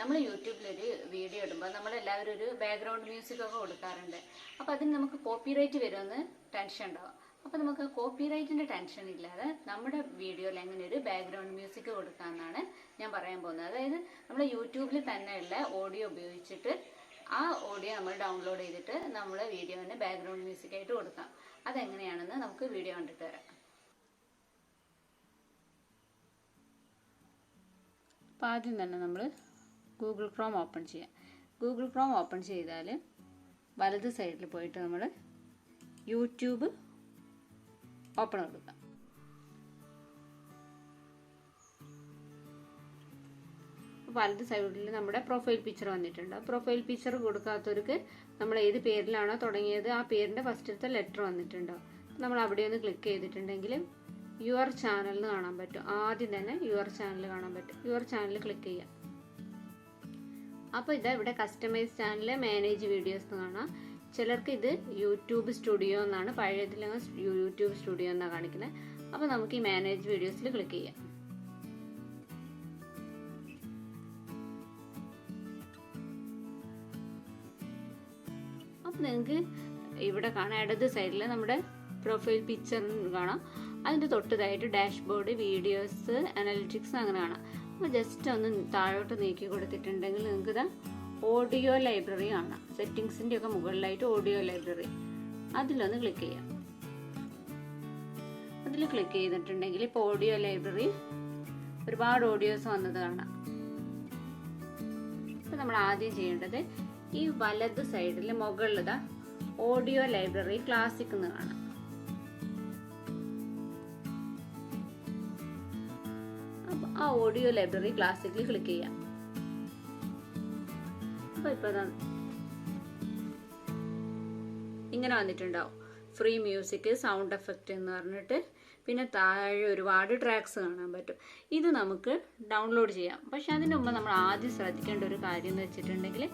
നമ്മൾ യൂട്യൂബിലൊരു വീഡിയോ ഇടുമ്പോൾ നമ്മളെല്ലാവരും ഒരു ബാക്ക്ഗ്രൗണ്ട് മ്യൂസിക് ഒക്കെ കൊടുക്കാറുണ്ട്. അപ്പോൾ അതിന് നമുക്ക് കോപ്പിറൈറ്റ് വരുമെന്ന് ടെൻഷൻ ഉണ്ടാവും. അപ്പോൾ നമുക്ക് കോപ്പിറൈറ്റിൻ്റെ ടെൻഷൻ ഇല്ലാതെ നമ്മുടെ വീഡിയോയിൽ എങ്ങനെ ഒരു ബാക്ക്ഗ്രൗണ്ട് മ്യൂസിക് കൊടുക്കാമെന്നാണ് ഞാൻ പറയാൻ പോകുന്നത്. അതായത് നമ്മൾ യൂട്യൂബിൽ തന്നെയുള്ള ഓഡിയോ ഉപയോഗിച്ചിട്ട് ആ ഓഡിയോ നമ്മൾ ഡൗൺലോഡ് ചെയ്തിട്ട് നമ്മൾ വീഡിയോന് ബാക്ക്ഗ്രൗണ്ട് മ്യൂസിക് ആയിട്ട് കൊടുക്കാം. അതെങ്ങനെയാണെന്ന് നമുക്ക് വീഡിയോ കണ്ടിട്ട് വരാം. അപ്പോൾ ആദ്യം തന്നെ നമ്മൾ ഗൂഗിൾ ക്രോം ഓപ്പൺ ചെയ്യാം. ഗൂഗിൾ ക്രോം ഓപ്പൺ ചെയ്താൽ വലത് സൈഡിൽ പോയിട്ട് നമ്മൾ യൂട്യൂബ് ഓപ്പൺ കൊടുക്കാം. വലത് സൈഡിൽ നമ്മുടെ പ്രൊഫൈൽ പിക്ചർ വന്നിട്ടുണ്ട്. പ്രൊഫൈൽ പിക്ചർ കൊടുക്കാത്തവർക്ക് നമ്മൾ ഏത് പേരിലാണോ തുടങ്ങിയത് ആ പേരിൻ്റെ ഫസ്റ്റത്തെ ലെറ്റർ വന്നിട്ടുണ്ടോ. നമ്മൾ അവിടെ ഒന്ന് ക്ലിക്ക് ചെയ്തിട്ടുണ്ടെങ്കിൽ യുവർ ചാനൽ എന്ന് കാണാൻ പറ്റും. ആദ്യം തന്നെ യുവർ ചാനൽ കാണാൻ പറ്റും. യുവർ ചാനൽ ക്ലിക്ക് ചെയ്യാം. അപ്പോൾ ഇതാ ഇവിടെ കസ്റ്റമൈസ് ചാനൽ മാനേജ് വീഡിയോസ് എന്ന് കാണാം. ചിലർക്ക് ഇത് യൂട്യൂബ് സ്റ്റുഡിയോ എന്നാണ്, പഴയതിലങ്ങ് യൂട്യൂബ് സ്റ്റുഡിയോ എന്നാണ് കാണിക്കുന്നത്. അപ്പോൾ നമുക്ക് ഈ മാനേജ് വീഡിയോസിൽ ക്ലിക്ക് ചെയ്യാം. അപ്പോൾ നിങ്ങൾക്ക് ഇവിടെ കാണാം, ഇടത് സൈഡിൽ നമ്മുടെ പ്രൊഫൈൽ പിക്ചർ കാണാം. അതിൻ്റെ തൊട്ടതായിട്ട് ഡാഷ്ബോർഡ്, വീഡിയോസ്, അനലിറ്റിക്സ് അങ്ങനെ കാണാം. അപ്പോൾ ജസ്റ്റ് ഒന്ന് താഴോട്ട് നീക്കി കൊടുത്തിട്ടുണ്ടെങ്കിൽ നിങ്ങൾക്ക് ഇതാ ഓഡിയോ ലൈബ്രറി കാണാം. സെറ്റിങ്സിൻ്റെ ഒക്കെ മുകളിലായിട്ട് ഓഡിയോ ലൈബ്രറി, അതിലൊന്ന് ക്ലിക്ക് ചെയ്യാം. അതിൽ ക്ലിക്ക് ചെയ്തിട്ടുണ്ടെങ്കിൽ ഇപ്പോൾ ഓഡിയോ ലൈബ്രറി ഒരുപാട് ഓഡിയോസ് വന്നത് കാണാം. അപ്പോൾ നമ്മൾ ആദ്യം ചെയ്യേണ്ടത് ഈ വലത് സൈഡിൽ മുകളിലിതാ ഓഡിയോ ലൈബ്രറി ക്ലാസിക് എന്ന് കാണാം. അപ്പോൾ ആ ഓഡിയോ ലൈബ്രറി ക്ലാസിക്കിൽ ക്ലിക്ക് ചെയ്യാം. അപ്പോൾ ഇപ്പോൾ ഇങ്ങനെ വന്നിട്ടുണ്ടാവും. ഫ്രീ മ്യൂസിക്, സൗണ്ട് എഫക്റ്റ് എന്ന് പറഞ്ഞിട്ട് പിന്നെ താഴെ ഒരുപാട് ട്രാക്സ് കാണാൻ പറ്റും. ഇത് നമുക്ക് ഡൗൺലോഡ് ചെയ്യാം. പക്ഷെ അതിന് മുമ്പ് നമ്മൾ ആദ്യം ശ്രദ്ധിക്കേണ്ട ഒരു കാര്യം എന്ന് വെച്ചിട്ടുണ്ടെങ്കിൽ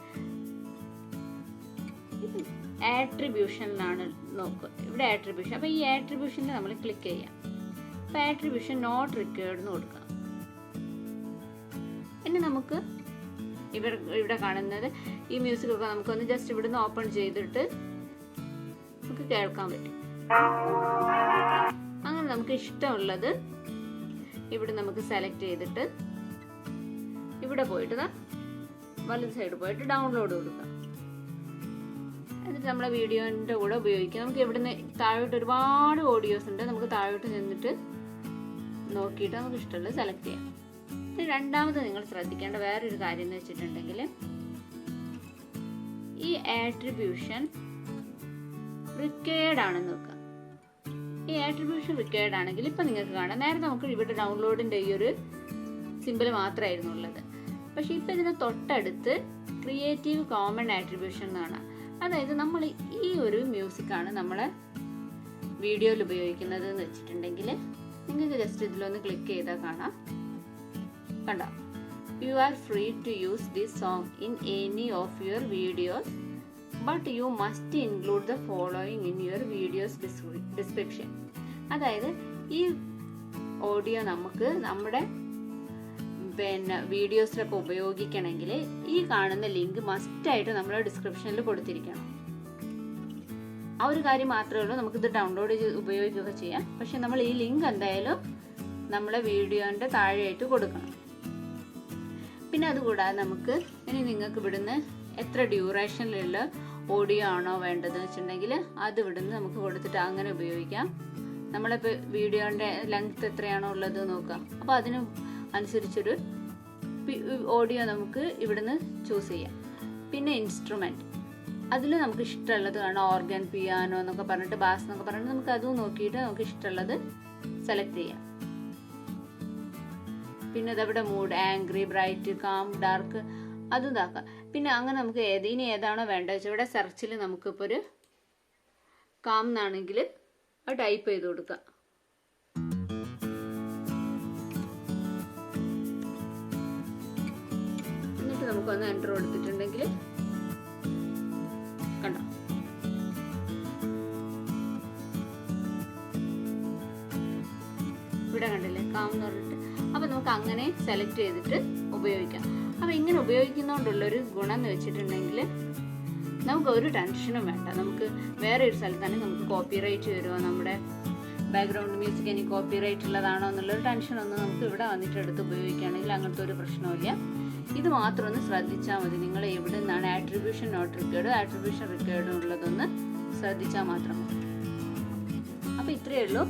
ആട്രിബ്യൂഷനിലാണ് നോക്കുക. ഇവിടെ ആട്രിബ്യൂഷൻ. അപ്പോൾ ഈ ആട്രിബ്യൂഷനിൽ നമ്മൾ ക്ലിക്ക് ചെയ്യാം. അപ്പോൾ ആട്രിബ്യൂഷൻ നോട്ട് റിക്വയർഡ് എന്ന് കൊടുക്കാം. ഇനി നമുക്ക് ഇവിടെ കാണുന്നത് ഈ മ്യൂസിക്കൊക്കെ നമുക്കൊന്ന് ജസ്റ്റ് ഇവിടുന്ന് ഓപ്പൺ ചെയ്തിട്ട് നമുക്ക് കേൾക്കാൻ പറ്റും. അങ്ങനെ നമുക്ക് ഇഷ്ടമുള്ളത് ഇവിടെ നമുക്ക് സെലക്ട് ചെയ്തിട്ട് ഇവിടെ പോയിട്ട് വലത് സൈഡ് പോയിട്ട് ഡൗൺലോഡ് കൊടുക്കാം. എന്നിട്ട് നമ്മളെ വീഡിയോൻ്റെ കൂടെ ഉപയോഗിക്കാം. നമുക്ക് ഇവിടുന്ന് താഴോട്ട് ഒരുപാട് ഓഡിയോസ് ഉണ്ട്. നമുക്ക് താഴോട്ട് ചെന്നിട്ട് നോക്കിയിട്ട് നമുക്ക് ഇഷ്ടമുള്ളത് സെലക്ട് ചെയ്യാം. രണ്ടാമത് നിങ്ങൾ ശ്രദ്ധിക്കേണ്ട വേറൊരു കാര്യം എന്ന് വെച്ചിട്ടുണ്ടെങ്കിൽ ഈ ആട്രിബ്യൂഷൻ റിക്വയർഡ് ആണെന്ന് നോക്കുക. ഈ ആട്രിബ്യൂഷൻ റിക്വയർഡ് ആണെങ്കിൽ ഇപ്പം നിങ്ങൾക്ക് കാണാം, നേരത്തെ നമുക്ക് ഇവിടെ ഡൗൺലോഡിൻ്റെ ഈ ഒരു സിമ്പിൾ മാത്രമായിരുന്നു ഉള്ളത്. പക്ഷെ ഇപ്പം ഇതിന് തൊട്ടടുത്ത് ക്രിയേറ്റീവ് കോമൺ ആട്രിബ്യൂഷൻ എന്ന് കാണാം. അതായത് നമ്മൾ ഈ ഒരു മ്യൂസിക്കാണ് നമ്മളെ വീഡിയോയിൽ ഉപയോഗിക്കുന്നത് എന്ന് വെച്ചിട്ടുണ്ടെങ്കിൽ നിങ്ങൾക്ക് ജസ്റ്റ് ഇതിലൊന്ന് ക്ലിക്ക് ചെയ്താൽ കാണാം. കണ്ടോ, you are free to use this song in any of your videos but you must include the following in your videos description. അതായത് ഈ ഓഡിയോ നമുക്ക് നമ്മുടെ വീഡിയോസിലൊക്കെ ഉപയോഗിക്കണമെങ്കിൽ ഈ കാണുന്ന ലിങ്ക് മസ്റ്റായിട്ട് നമ്മൾ ഡിസ്ക്രിപ്ഷനിൽ കൊടുത്തിരിക്കണം. ആ ഒരു കാര്യം മാത്രമേ ഉള്ളൂ. നമുക്കിത് ഡൗൺലോഡ് ചെയ്ത് ഉപയോഗിക്കുകയൊക്കെ ചെയ്യാം. പക്ഷെ നമ്മൾ ഈ ലിങ്ക് എന്തായാലും നമ്മളെ വീഡിയോൻ്റെ താഴെയായിട്ട് കൊടുക്കണം. പിന്നെ അതുകൂടാതെ നമുക്ക് ഇനി നിങ്ങൾക്ക് ഇവിടുന്ന് എത്ര ഡ്യൂറേഷനിലുള്ള ഓഡിയോ ആണോ വേണ്ടതെന്ന് വെച്ചിട്ടുണ്ടെങ്കിൽ അത് ഇവിടുന്ന് നമുക്ക് കൊടുത്തിട്ട് അങ്ങനെ ഉപയോഗിക്കാം. നമ്മളിപ്പോൾ വീഡിയോൻ്റെ ലെങ്ത് എത്രയാണോ ഉള്ളത് നോക്കാം. അപ്പോൾ അതിന് അനുസരിച്ചൊരു ഓഡിയോ നമുക്ക് ഇവിടുന്ന് ചൂസ് ചെയ്യാം. പിന്നെ ഇൻസ്ട്രുമെൻറ്റ്, അതിൽ നമുക്ക് ഇഷ്ടമുള്ളത് കാണാം. ഓർഗൻ, പിയാനോ എന്നൊക്കെ പറഞ്ഞിട്ട്, ബാസ് എന്നൊക്കെ പറഞ്ഞിട്ട് നമുക്ക് അതും നോക്കിയിട്ട് നമുക്ക് ഇഷ്ടമുള്ളത് സെലക്ട് ചെയ്യാം. പിന്നെ ഇതവിടെ mood, angry, bright, calm, dark അതും ഇതാക്കാം. പിന്നെ അങ്ങനെ നമുക്ക് ഇനി ഏതാണോ വേണ്ടത് വെച്ചാൽ ഇവിടെ സെർച്ചിൽ നമുക്കിപ്പോൾ ഒരു കാം എന്നാണെങ്കിൽ അത് ടൈപ്പ് ചെയ്ത് കൊടുക്കാം. എന്നിട്ട് നമുക്കൊന്ന് എൻ്റർ കൊടുത്തിട്ടുണ്ടെങ്കിൽ കണ്ടോ, ഇവിടെ കണ്ടില്ലേ കാം എന്ന് പറഞ്ഞിട്ട്. അപ്പോൾ നമുക്ക് അങ്ങനെ സെലക്ട് ചെയ്തിട്ട് ഉപയോഗിക്കാം. അപ്പോൾ ഇങ്ങനെ ഉപയോഗിക്കുന്നതുകൊണ്ടുള്ളൊരു ഗുണം എന്ന് വെച്ചിട്ടുണ്ടെങ്കിൽ നമുക്ക് ഒരു ടെൻഷനും വേണ്ട. നമുക്ക് വേറെ ഒരു സ്ഥലത്താണെങ്കിൽ നമുക്ക് കോപ്പിറൈറ്റ് വരുമോ, നമ്മുടെ ബാക്ക്ഗ്രൗണ്ട് മ്യൂസിക് ഇനി കോപ്പിറൈറ്റ് ഉള്ളതാണോ എന്നുള്ളൊരു ടെൻഷനൊന്നും നമുക്ക് ഇവിടെ വന്നിട്ട് എടുത്ത് ഉപയോഗിക്കുകയാണെങ്കിൽ അങ്ങനത്തെ ഒരു പ്രശ്നമില്ല. ഇത് മാത്രം ഒന്ന് ശ്രദ്ധിച്ചാൽ മതി. നിങ്ങൾ എവിടെ നിന്നാണ് attribution not required, attribution required ഉള്ളതൊന്ന് ശ്രദ്ധിച്ചാൽ മാത്രം മതി. അപ്പോൾ ഇത്രയേ ഉള്ളൂ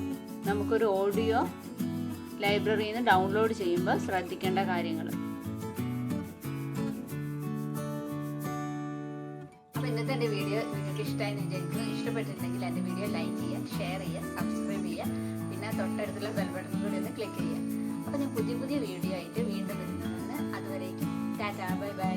നമുക്കൊരു ഓഡിയോ ലൈബ്രറിയിൽ നിന്ന് ഡൗൺലോഡ് ചെയ്യുമ്പോൾ ശ്രദ്ധിക്കേണ്ട കാര്യങ്ങൾ. അപ്പോൾ ഇന്നത്തെ എൻ്റെ വീഡിയോ നിങ്ങൾക്ക് ഇഷ്ടമായി എന്ന് വിചാരിക്കുന്നു. ഇഷ്ടപ്പെട്ടിട്ടുണ്ടെങ്കിൽ എൻ്റെ വീഡിയോ ലൈക്ക് ചെയ്യുക, ഷെയർ ചെയ്യുക, സബ്സ്ക്രൈബ് ചെയ്യുക, പിന്നെ തൊട്ടടുത്തുള്ള ബെൽ ബട്ടൺ കൂടി ഒന്ന് ക്ലിക്ക് ചെയ്യുക. അപ്പോൾ ഞാൻ പുതിയ വീഡിയോ ആയിട്ട് വീണ്ടും വരുന്നതാണ്. അതുവരേക്കും ടാറ്റാ, ബൈ ബൈ.